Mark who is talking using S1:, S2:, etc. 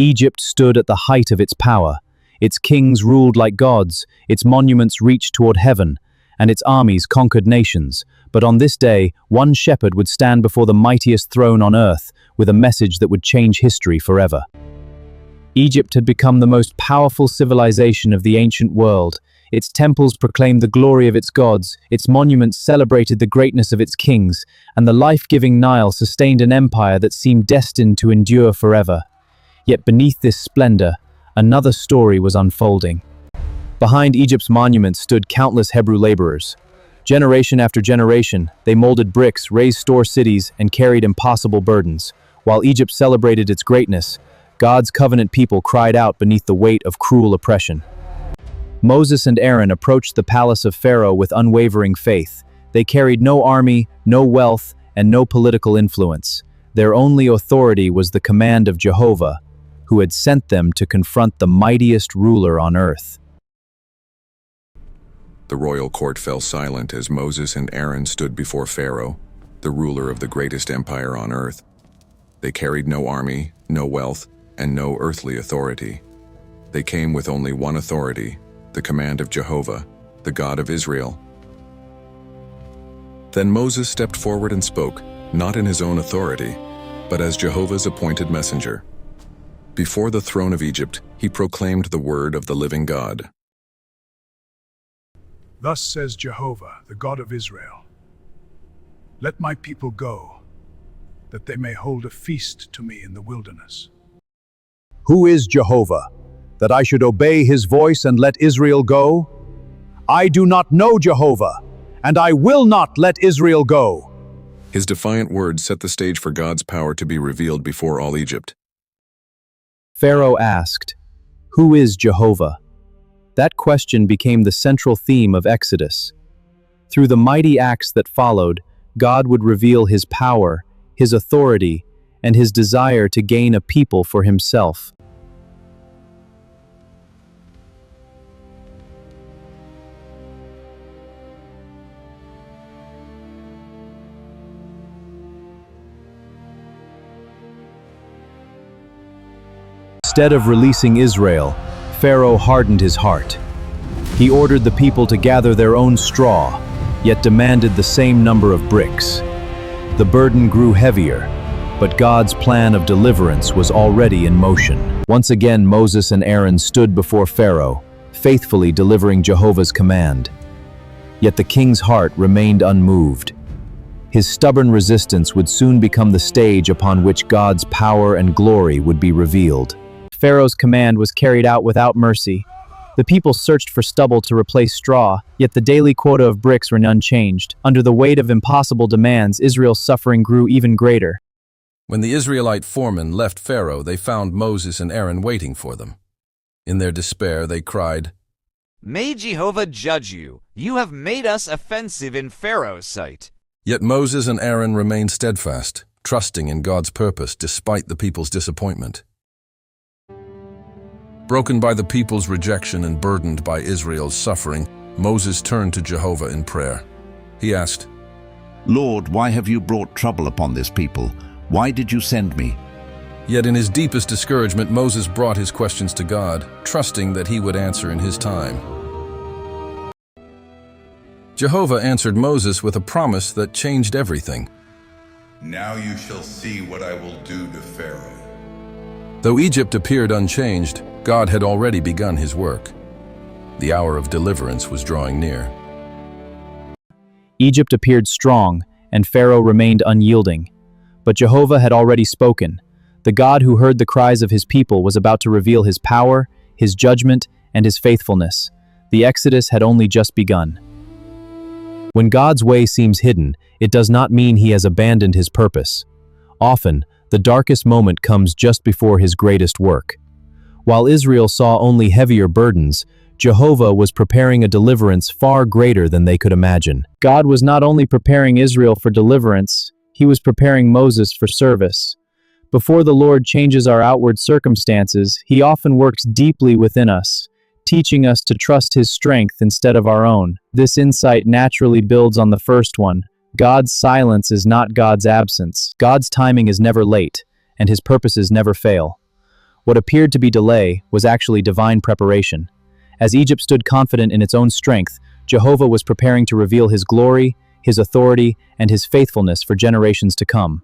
S1: Egypt stood at the height of its power. Its kings ruled like gods, its monuments reached toward heaven, and its armies conquered nations. But on this day, one shepherd would stand before the mightiest throne on earth with a message that would change history forever. Egypt had become the most powerful civilization of the ancient world. Its temples proclaimed the glory of its gods, its monuments celebrated the greatness of its kings, and the life-giving Nile sustained an empire that seemed destined to endure forever. Yet beneath this splendor, another story was unfolding. Behind Egypt's monuments stood countless Hebrew laborers. Generation after generation, they molded bricks, raised store cities, and carried impossible burdens. While Egypt celebrated its greatness, God's covenant people cried out beneath the weight of cruel oppression. Moses and Aaron approached the palace of Pharaoh with unwavering faith. They carried no army, no wealth, and no political influence. Their only authority was the command of Jehovah, who had sent them to confront the mightiest ruler on earth.
S2: The royal court fell silent as Moses and Aaron stood before Pharaoh, the ruler of the greatest empire on earth. They carried no army, no wealth, and no earthly authority. They came with only one authority, the command of Jehovah, the God of Israel. Then Moses stepped forward and spoke, not in his own authority, but as Jehovah's appointed messenger. Before the throne of Egypt, he proclaimed the word of the living God.
S3: Thus says Jehovah, the God of Israel, let my people go, that they may hold a feast to me in the wilderness.
S4: Who is Jehovah, that I should obey his voice and let Israel go? I do not know Jehovah, and I will not let Israel go.
S2: His defiant words set the stage for God's power to be revealed before all Egypt.
S1: Pharaoh asked, "Who is Jehovah?" That question became the central theme of Exodus. Through the mighty acts that followed, God would reveal his power, his authority, and his desire to gain a people for himself. Instead of releasing Israel, Pharaoh hardened his heart. He ordered the people to gather their own straw, yet demanded the same number of bricks. The burden grew heavier, but God's plan of deliverance was already in motion. Once again, Moses and Aaron stood before Pharaoh, faithfully delivering Jehovah's command. Yet the king's heart remained unmoved. His stubborn resistance would soon become the stage upon which God's power and glory would be revealed. Pharaoh's command was carried out without mercy. The people searched for stubble to replace straw, yet the daily quota of bricks were unchanged. Under the weight of impossible demands, Israel's suffering grew even greater.
S5: When the Israelite foremen left Pharaoh, they found Moses and Aaron waiting for them. In their despair, they cried,
S6: "May Jehovah judge you. You have made us offensive in Pharaoh's sight."
S5: Yet Moses and Aaron remained steadfast, trusting in God's purpose despite the people's disappointment. Broken by the people's rejection and burdened by Israel's suffering, Moses turned to Jehovah in prayer. He asked,
S7: "Lord, why have you brought trouble upon this people? Why did you send me?"
S5: Yet in his deepest discouragement, Moses brought his questions to God, trusting that he would answer in his time. Jehovah answered Moses with a promise that changed everything.
S8: "Now you shall see what I will do to Pharaoh."
S5: Though Egypt appeared unchanged, God had already begun his work. The hour of deliverance was drawing near.
S1: Egypt appeared strong, and Pharaoh remained unyielding. But Jehovah had already spoken. The God who heard the cries of his people was about to reveal his power, his judgment, and his faithfulness. The Exodus had only just begun. When God's way seems hidden, it does not mean he has abandoned his purpose. Often, the darkest moment comes just before his greatest work. While Israel saw only heavier burdens, Jehovah was preparing a deliverance far greater than they could imagine. God was not only preparing Israel for deliverance, he was preparing Moses for service. Before the Lord changes our outward circumstances, he often works deeply within us, teaching us to trust his strength instead of our own. This insight naturally builds on the first one. God's silence is not God's absence. God's timing is never late, and his purposes never fail. What appeared to be delay was actually divine preparation. As Egypt stood confident in its own strength, Jehovah was preparing to reveal his glory, his authority, and his faithfulness for generations to come.